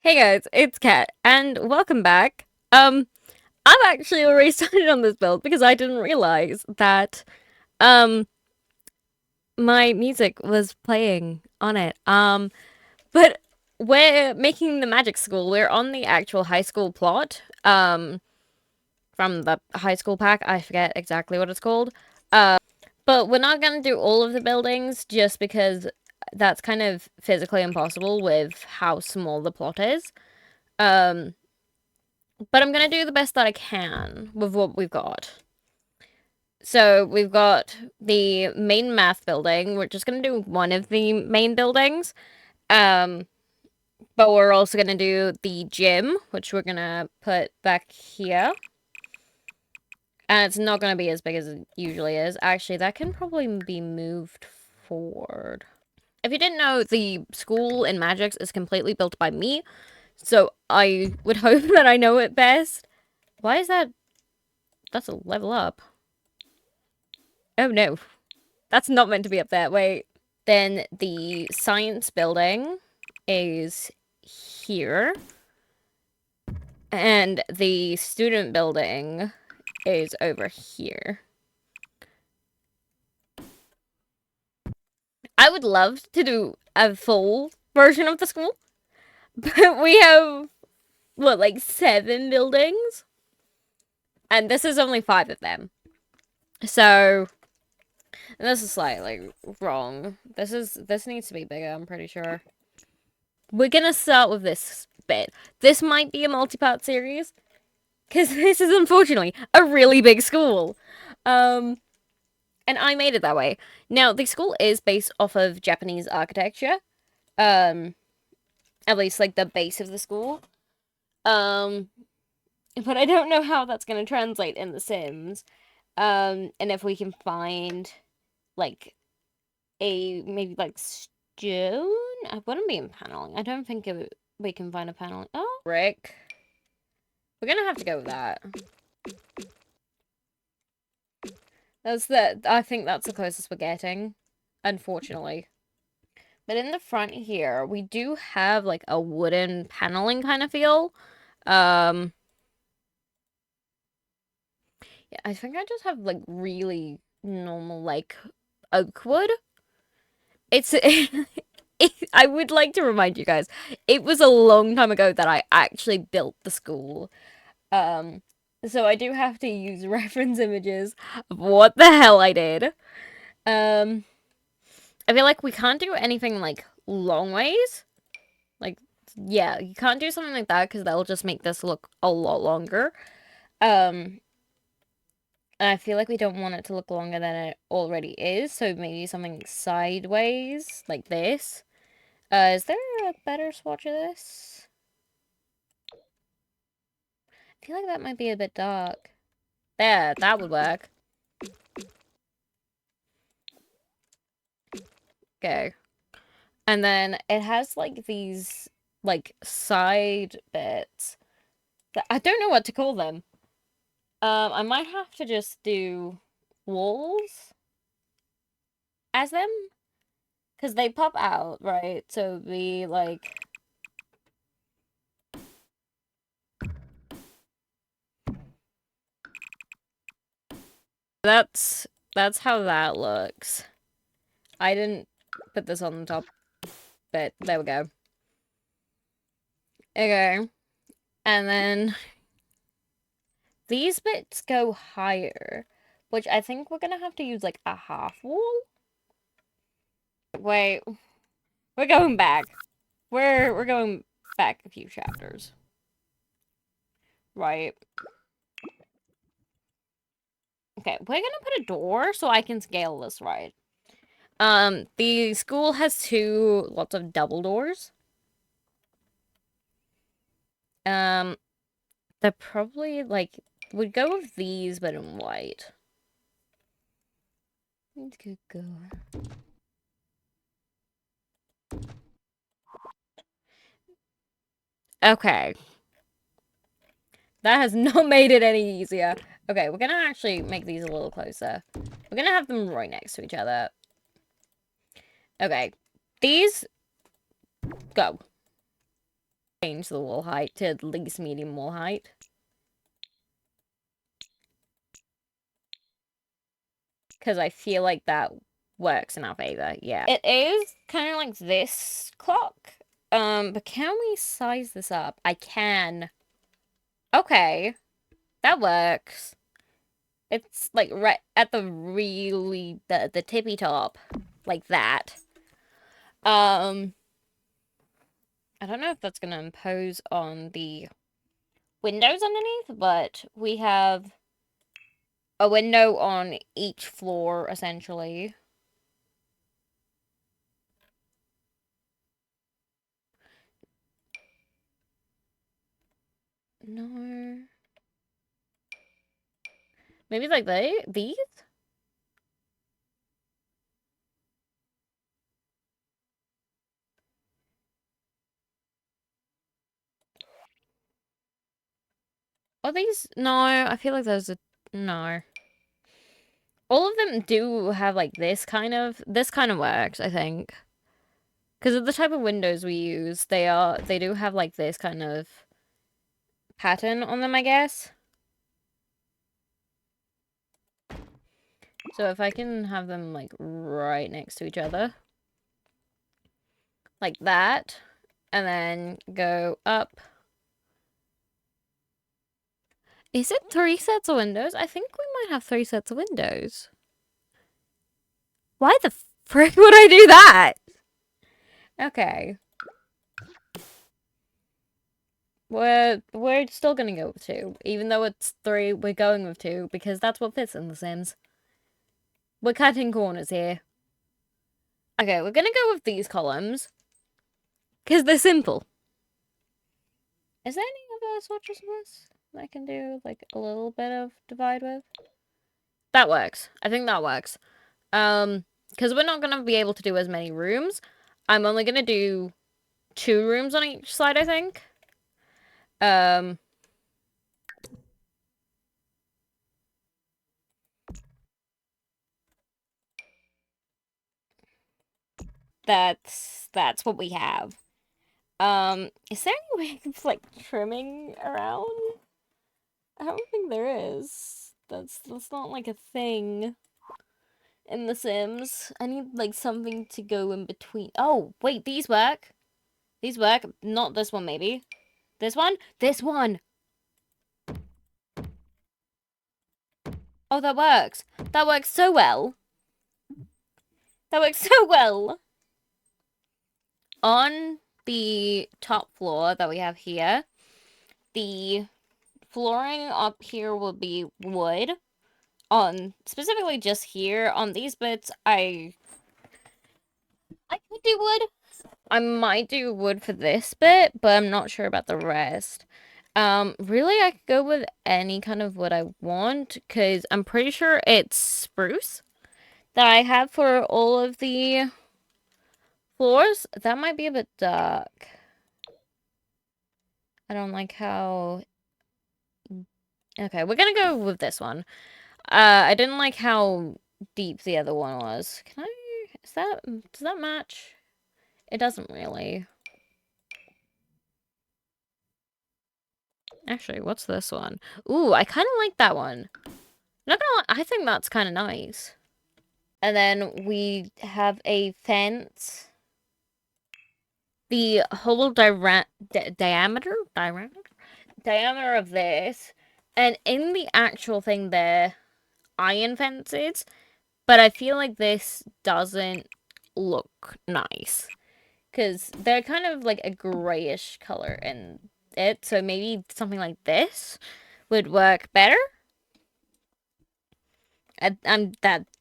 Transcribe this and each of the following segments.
Hey guys, it's Kat, and welcome back. I've actually already started on this build because I didn't realize that, um, my music was playing on it. But we're making the magic school. We're on the actual high school plot, from the high school pack. I forget exactly what it's called. But we're not gonna do all of the buildings just because that's kind of physically impossible with how small the plot is. Um, But I'm gonna do the best that I can with what we've got. So we've got the main math building. We're just gonna do one of the main buildings. Um, but we're also gonna do the gym, which we're gonna put back here. And it's not gonna be as big as it usually is. Actually, that can probably be moved forward. If you didn't know, the school in Magix is completely built by me, so I would hope that I know it best. Why is that? That's a level up. Oh no. That's not meant to be up there. Wait. Then the science building is here. And the student building is over here. I would love to do a full version of the school. But we have, what, like 7 buildings? And this is only 5 of them. So, this is slightly wrong. This needs to be bigger, I'm pretty sure. We're gonna start with this bit. This might be a multi-part series, because this is unfortunately a really big school. And I made it that way. Now, the school is based off of Japanese architecture. Um, at least, like, the base of the school. Um, but I don't know how that's gonna translate in The Sims. And if we can find, like, maybe, like, stone? I wouldn't be in paneling. I don't think we can find a paneling. Oh, brick. We're gonna have to go with that. I think that's the closest we're getting, unfortunately. But in the front here, we do have like a wooden paneling kind of feel. Um, yeah, I think I just have like really normal like oak wood. It's I would like to remind you guys, it was a long time ago that I actually built the school. Um, so I do have to use reference images of what the hell I did. Um, I feel like we can't do anything like long ways. Like, yeah, you can't do something like that because that'll just make this look a lot longer. Um, and I feel like we don't want it to look longer than it already is, so maybe something sideways, like this. Is there a better swatch of this? I feel like that might be a bit dark. There, that would work. Okay. And then it has, like, these, like, side bits that I don't know what to call them. I might have to just do walls as them, because they pop out, right? So be like, that's how that looks. I didn't put this on the top, but there we go. Okay, and then these bits go higher, which I think we're gonna have to use like a half wall. Wait, we're going back. We're going back a few chapters. Right. Okay, we're gonna put a door so I can scale this right. The school has lots of double doors. Um, they're probably, like, would go with these, but in white. Good go. Okay. That has not made it any easier. Okay, we're gonna actually make these a little closer. We're gonna have them right next to each other. Okay. These go. change the wall height to at least medium wall height. Because I feel like that works in our favor, yeah. It is kind of like this clock. But can we size this up? I can. Okay. That works. It's like right at the really the tippy top. Like that. I don't know if that's gonna impose on the windows underneath, but we have a window on each floor essentially. No. Maybe like these? Are these? No, I feel like those are... No. All of them do have like this kind of works, I think. Because of the type of windows we use, they do have like this kind of pattern on them, I guess. So if I can have them like right next to each other. Like that. And then go up. Is it 3 sets of windows? I think we might have 3 sets of windows. Why the frick would I do that? Okay. We're still gonna go with 2. Even though it's 3, we're going with 2 because that's what fits in The Sims. We're cutting corners here. Okay, we're gonna go with these columns. Because they're simple. Is there any other swatches on this that I can do like a little bit of divide with? That works. I think that works. Because we're not gonna be able to do as many rooms. I'm only gonna do 2 rooms on each side, I think. That's what we have. Is there any way of like trimming around? I don't think there is. That's not like a thing in The Sims. I need like something to go in between. Oh, wait, these work. These work. Not this one, maybe. This one? This one! Oh, that works. That works so well. That works so well. On the top floor that we have here, the flooring up here will be wood. On specifically just here on these bits, I could do wood. I might do wood for this bit, but I'm not sure about the rest. Really, I could go with any kind of wood I want, because I'm pretty sure it's spruce that I have for all of the floors. That might be a bit dark. I don't like how... Okay, we're gonna go with this one. I didn't like how deep the other one was. Can I... Does that match? It doesn't really. Actually, what's this one? Ooh, I kind of like that one. Not gonna lie, I think that's kind of nice. And then we have a fence. The whole diameter of this, and in the actual thing, they're iron fences. But I feel like this doesn't look nice because they're kind of like a grayish color in it. So maybe something like this would work better.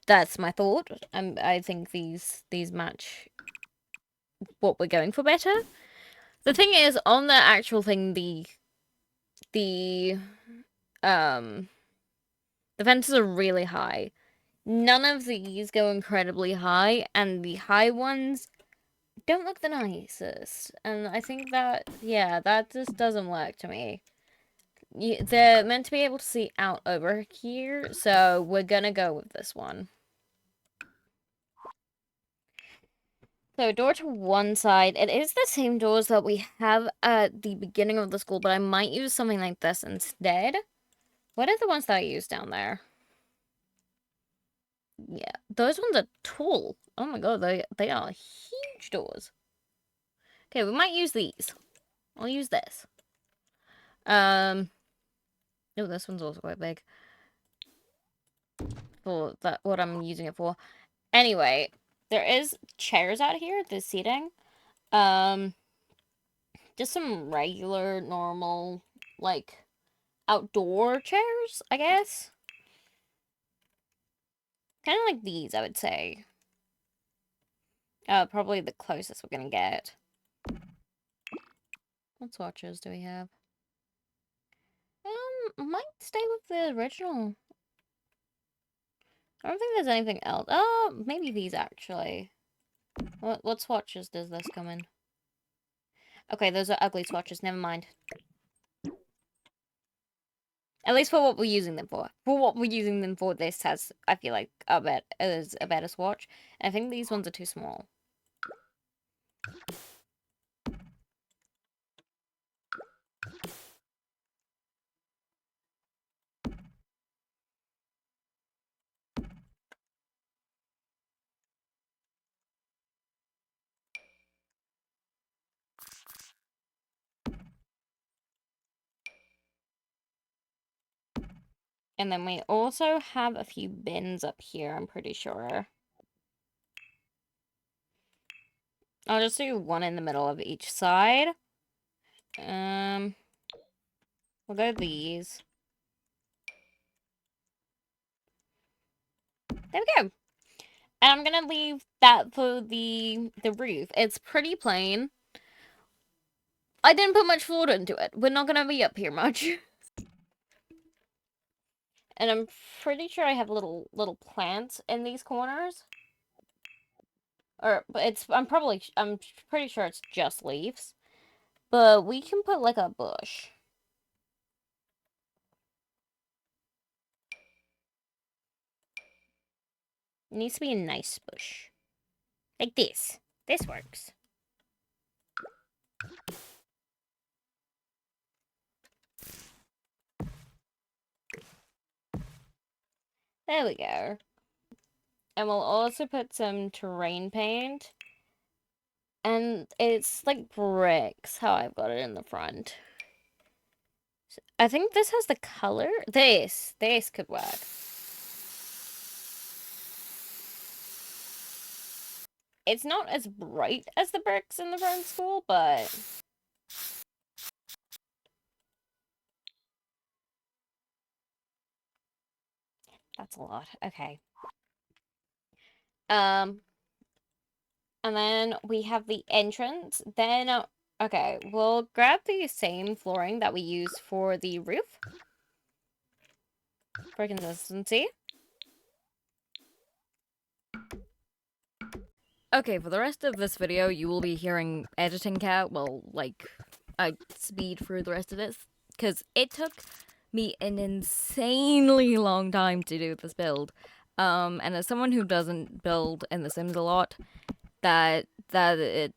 That's my thought. I think these match what we're going for better. The thing is, on the actual thing, the fences are really high. None of these go incredibly high, and the high ones don't look the nicest. And I think that, yeah, that just doesn't work to me. They're meant to be able to see out over here, so we're gonna go with this one. So, door to one side. It is the same doors that we have at the beginning of the school, but I might use something like this instead. What are the ones that I use down there? Yeah, those ones are tall. Oh my god, they are huge doors. Okay, we might use these. I'll use this. Oh, this one's also quite big for that. What I'm using it for. Anyway, there is chairs out here. There's seating. Um, just some regular, normal, like outdoor chairs, I guess. Kind of like these, I would say. Probably the closest we're gonna get. What swatches do we have? Might stay with the original. I don't think there's anything else. Oh, maybe these actually. What swatches does this come in? Okay, those are ugly swatches. Never mind. At least for what we're using them for. For what we're using them for, this has, I feel like, is a better swatch. I think these ones are too small. And then we also have a few bins up here, I'm pretty sure. I'll just do one in the middle of each side. We'll go these. There we go. And I'm gonna leave that for the roof. It's pretty plain. I didn't put much thought into it. We're not gonna be up here much. And I'm pretty sure I have little plants in these corners. But I'm pretty sure it's just leaves. But we can put like a bush. It needs to be a nice bush. Like this. This works. There we go. And we'll also put some terrain paint. And it's like bricks, how I've got it in the front. So I think this has the color. This could work. It's not as bright as the bricks in the front school, but that's a lot. Okay. And then we have the entrance. Then, okay, we'll grab the same flooring that we used for the roof for consistency. Okay, for the rest of this video, you will be hearing editing cat, well, like, I speed through the rest of this, because it took me an insanely long time to do this build. And as someone who doesn't build in The Sims a lot, that it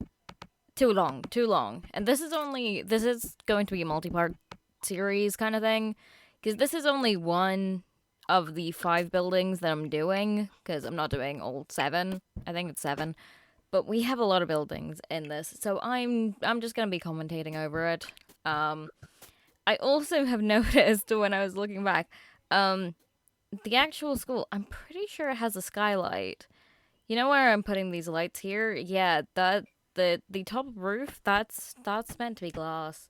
too long. And this is going to be a multi-part series kind of thing, because this is only one of the 5 buildings that I'm doing, because I'm not doing all 7. I think it's 7. But we have a lot of buildings in this, so I'm just gonna be commentating over it. I also have noticed when I was looking back, the actual school, I'm pretty sure it has a skylight. You know where I'm putting these lights here? Yeah, that the top roof, that's meant to be glass.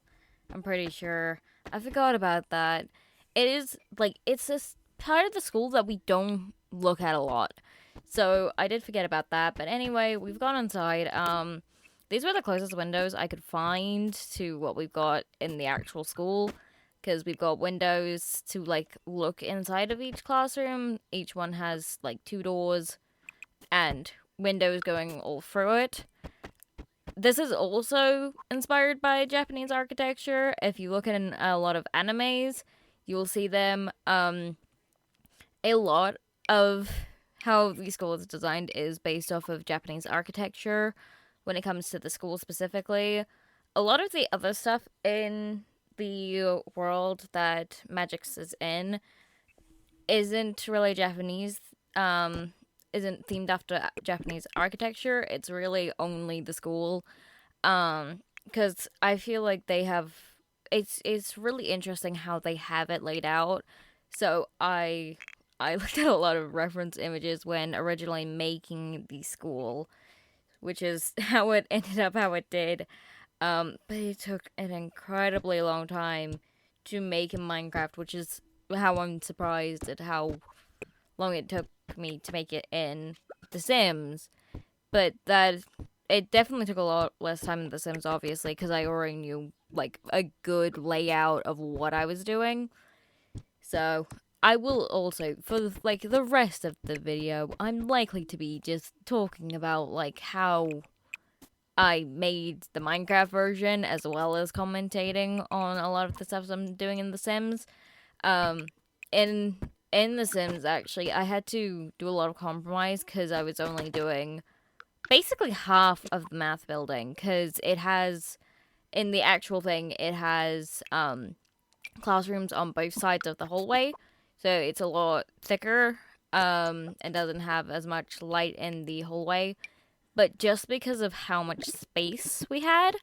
I'm pretty sure. I forgot about that. It is like it's this part of the school that we don't look at a lot. So I did forget about that. But anyway, we've gone inside. These were the closest windows I could find to what we've got in the actual school, because we've got windows to like look inside of each classroom. Each one has like 2 doors and windows going all through it. This is also inspired by Japanese architecture. If you look in a lot of animes, you will see them. A lot of how the school is designed is based off of Japanese architecture. when it comes to the school specifically. A lot of the other stuff in the world that magix is in isn't really Japanese, isn't themed after Japanese architecture. It's really only the school. Because I feel like they have, it's really interesting how they have it laid out. So I looked at a lot of reference images when originally making the school, which is how it ended up how it did. But it took an incredibly long time to make in Minecraft, which is how I'm surprised at how long it took me to make it in The Sims. But that it definitely took a lot less time in The Sims, obviously, because I already knew like a good layout of what I was doing. So I will also, for like the rest of the video, I'm likely to be just talking about like how I made the Minecraft version, as well as commentating on a lot of the stuff I'm doing in The Sims. Um, in in The Sims, actually, I had to do a lot of compromise because I was only doing basically half of the math building because it has in the actual thing it has classrooms on both sides of the hallway, so it's a lot thicker and doesn't have as much light in the hallway. But just because of how much space we had,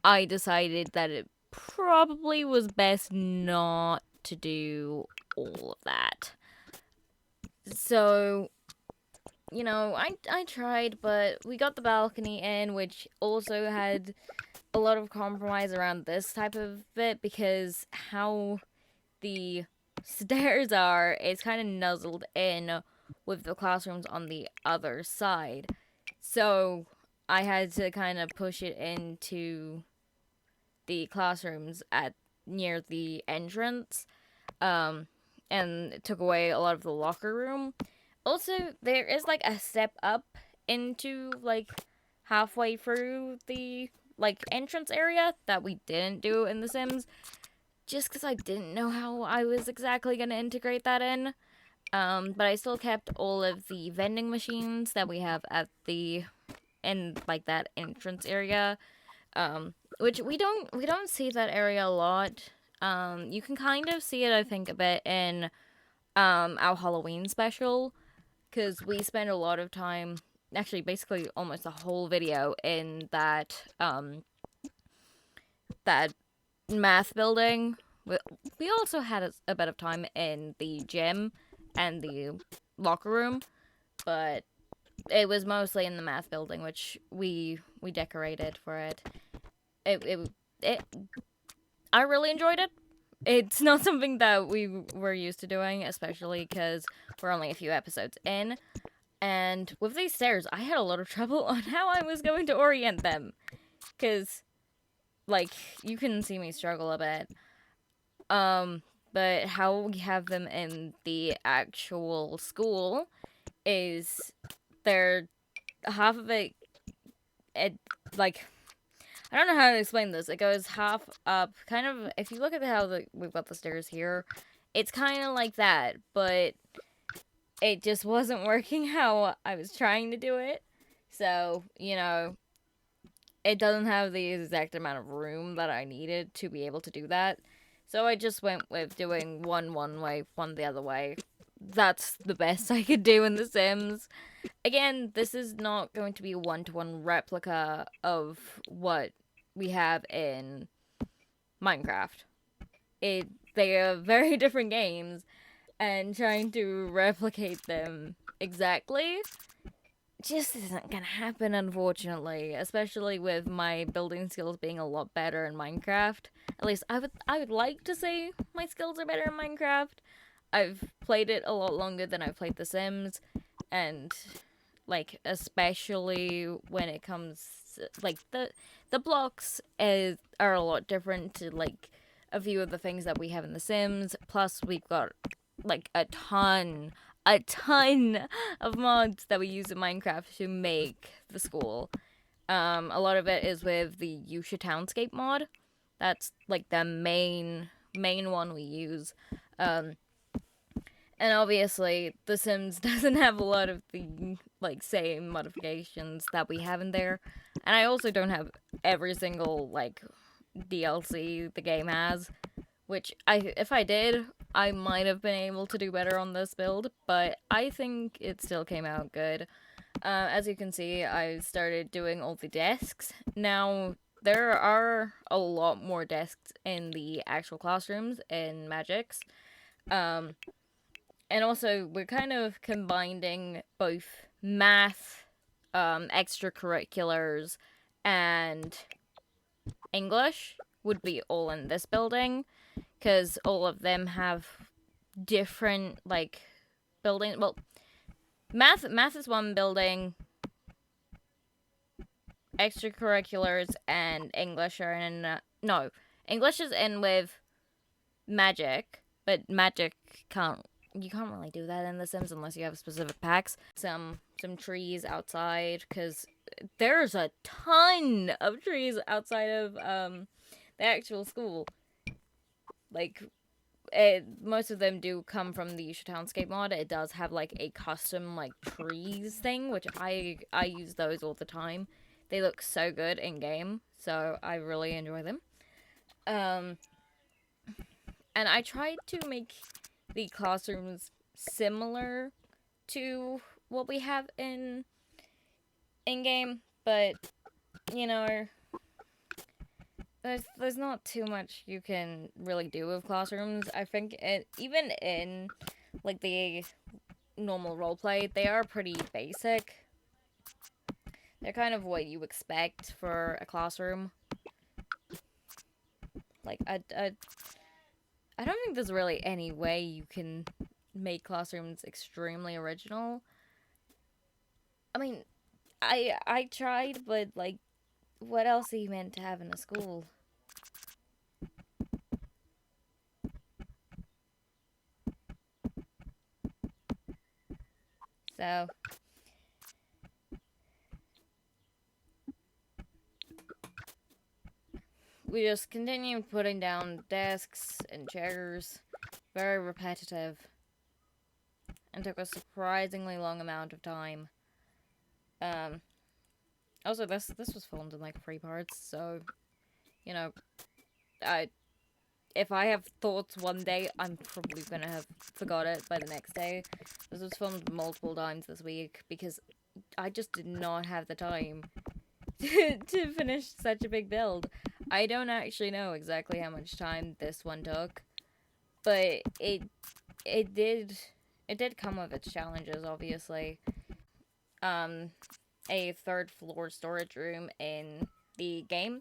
I decided that it probably was best not to do all of that. So, I tried, but we got the balcony in, which also had a lot of compromise around this type of bit because how the stairs are is kind of nuzzled in with the classrooms on the other side. So I had to kind of push it into the classrooms at near the entrance, um, and it took away a lot of the locker room. Also, there is like a step up into like halfway through the like entrance area that we didn't do in The Sims, just because I didn't know how I was exactly gonna integrate that in. But I still kept all of the vending machines that we have at the in like that entrance area, which we don't see that area a lot. You can kind of see it, I think, a bit in our Halloween special, because we spend a lot of time, actually, basically almost the whole video in that math building. We also had a bit of time in the gym and the locker room, but it was mostly in the math building, which we decorated for it. It I really enjoyed it. It's not something that we were used to doing, especially because we're only a few episodes in. And with these stairs, I had a lot of trouble on how I was going to orient them. Because, like, you can see me struggle a bit. But how we have them in the actual school is they're half of it like I don't know how to explain this. It goes half up, kind of. If you look at we've got the stairs here, it's kind of like that, but it just wasn't working how I was trying to do it. So it doesn't have the exact amount of room that I needed to be able to do that. So I just went with doing one way, one the other way. That's the best I could do in The Sims. Again, this is not going to be a one-to-one replica of what we have in Minecraft. They are very different games, and trying to replicate them exactly just isn't gonna happen, unfortunately. Especially with my building skills being a lot better in Minecraft. At least I would like to say my skills are better in Minecraft. I've played it a lot longer than I've played The Sims, and like especially when it comes like the blocks are a lot different to like a few of the things that we have in The Sims. Plus, we've got like a ton of mods that we use in Minecraft to make the school. A lot of it is with the Yusha Townscape mod. That's like the main one we use. And obviously, The Sims doesn't have a lot of the like same modifications that we have in there. And I also don't have every single, like, DLC the game has, which if I did, I might have been able to do better on this build, but I think it still came out good. As you can see, I started doing all the desks. Now, there are a lot more desks in the actual classrooms in magix. And also, we're kind of combining both math, extracurriculars, and English would be all in this building, because all of them have different, like, building. Well, math is one building, extracurriculars and English are in. No, English is in with magic, but magic can't. You can't really do that in The Sims unless you have specific packs. Some trees outside, because there's a ton of trees outside of the actual school. Like, most of them do come from the Townscape mod. It does have like a custom like trees thing, which I use those all the time. They look so good in game, so I really enjoy them. And I tried to make the classrooms similar to what we have in game, but you know, there's not too much you can really do with classrooms. I think even in like the normal roleplay, they are pretty basic. They're kind of what you expect for a classroom. Like I don't think there's really any way you can make classrooms extremely original. I mean, I tried, but like, what else are you meant to have in a school? So we just continued putting down desks and chairs. Very repetitive. And took a surprisingly long amount of time. Also, this was filmed in like 3 parts, so you know, if I have thoughts one day, I'm probably gonna have forgot it by the next day. This was filmed multiple times this week because I just did not have the time to finish such a big build. I don't actually know exactly how much time this one took, but it did come with its challenges, obviously. A 3rd floor storage room in the game,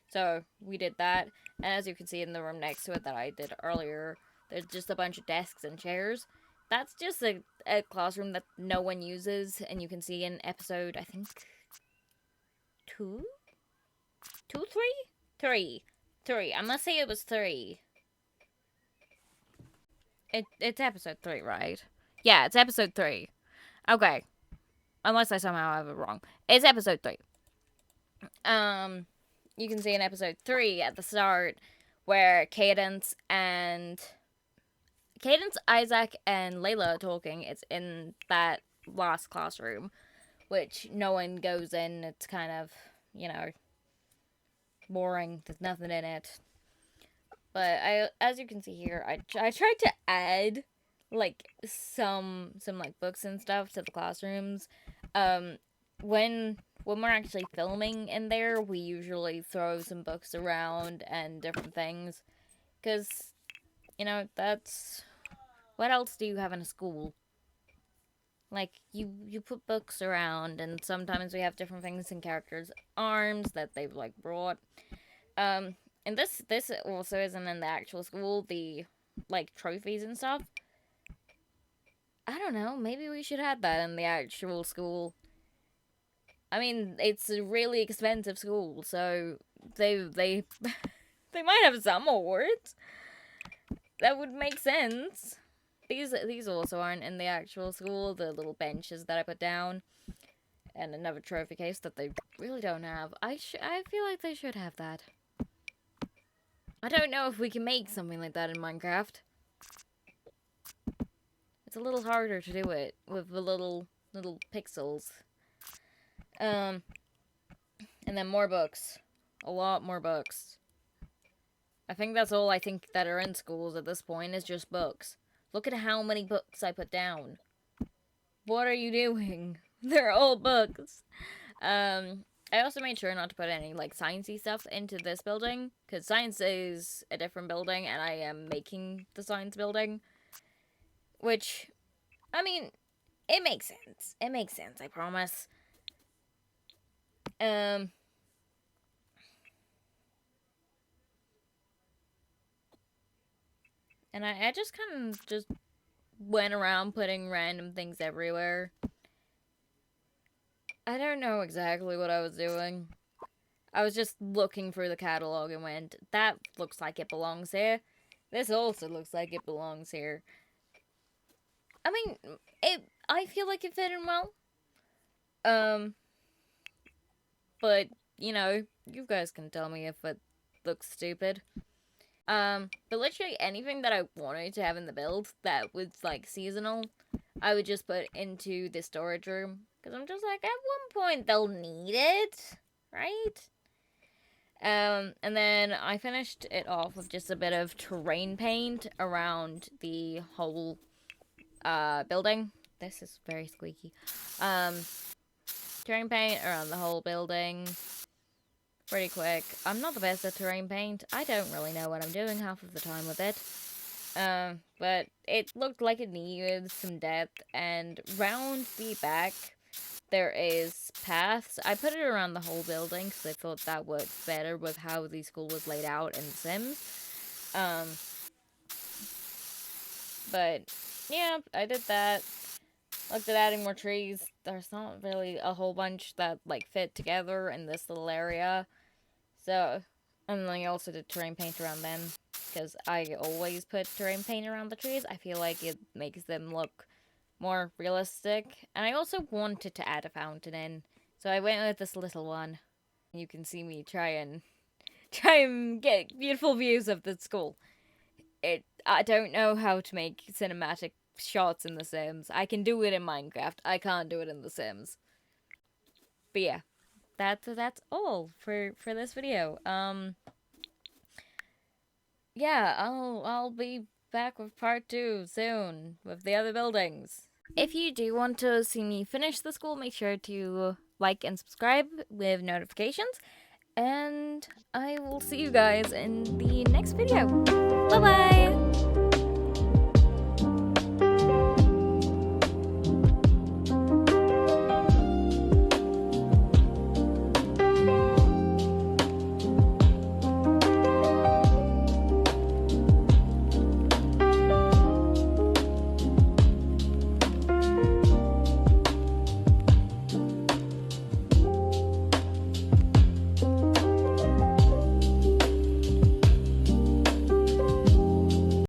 so we did that. And as you can see in the room next to it that I did earlier, there's just a bunch of desks and chairs. That's just a classroom that no one uses, and you can see in episode, I think, 2? 2, 3? 3. I must say it was 3. It's episode 3, right? Yeah, it's episode 3. Okay. Unless I somehow have it wrong. It's episode 3. You can see in episode 3 at the start where Cadence, Isaac, and Layla are talking. It's in that last classroom, which no one goes in. It's kind of, boring. There's nothing in it. But as you can see here, I tried to add like some like books and stuff to the classrooms. When we're actually filming in there, we usually throw some books around and different things, because that's what else do you have in a school? Like, you put books around, and sometimes we have different things in characters' arms that they've like brought. And this also isn't in the actual school, the like trophies and stuff. I don't know, maybe we should add that in the actual school. I mean, it's a really expensive school, so they they might have some awards. That would make sense. These also aren't in the actual school, the little benches that I put down. And another trophy case that they really don't have. I feel like they should have that. I don't know if we can make something like that in Minecraft. It's a little harder to do it with the little pixels. And then more books. A lot more books. I think that's all I think that are in schools at this point is just books. Look at how many books I put down. What are you doing? They're all books. I also made sure not to put any like sciencey stuff into this building because science is a different building, and I am making the science building, which, I mean, it makes sense. It makes sense. I promise. Um. And I just kind of just went around putting random things everywhere. I don't know exactly what I was doing. I was just looking through the catalog and went, that looks like it belongs here. This also looks like it belongs here. I mean, I feel like it fit in well. Um, but, you know, you guys can tell me if it looks stupid. But literally anything that I wanted to have in the build that was, like, seasonal, I would just put into the storage room. Because I'm just like, at one point they'll need it, right? And then I finished it off with just a bit of terrain paint around the whole building. This is very squeaky. Terrain paint around the whole building. Pretty quick. I'm not the best at terrain paint. I don't really know what I'm doing half of the time with it. But it looked like it needed some depth, and round the back there is paths. I put it around the whole building because I thought that worked better with how the school was laid out in The Sims. But yeah, I did that. Looked at adding more trees. There's not really a whole bunch that like fit together in this little area. So, and then I also did terrain paint around them because I always put terrain paint around the trees. I feel like it makes them look more realistic. And I also wanted to add a fountain in, so I went with this little one. You can see me try and get beautiful views of the school. I don't know how to make cinematic shots in The Sims. I can do it in Minecraft. I can't do it in The Sims. But yeah, that's all for this video. Yeah, I'll be back with part 2 soon with the other buildings. If you do want to see me finish the school, make sure to like and subscribe with notifications. And I will see you guys in the next video. Bye bye!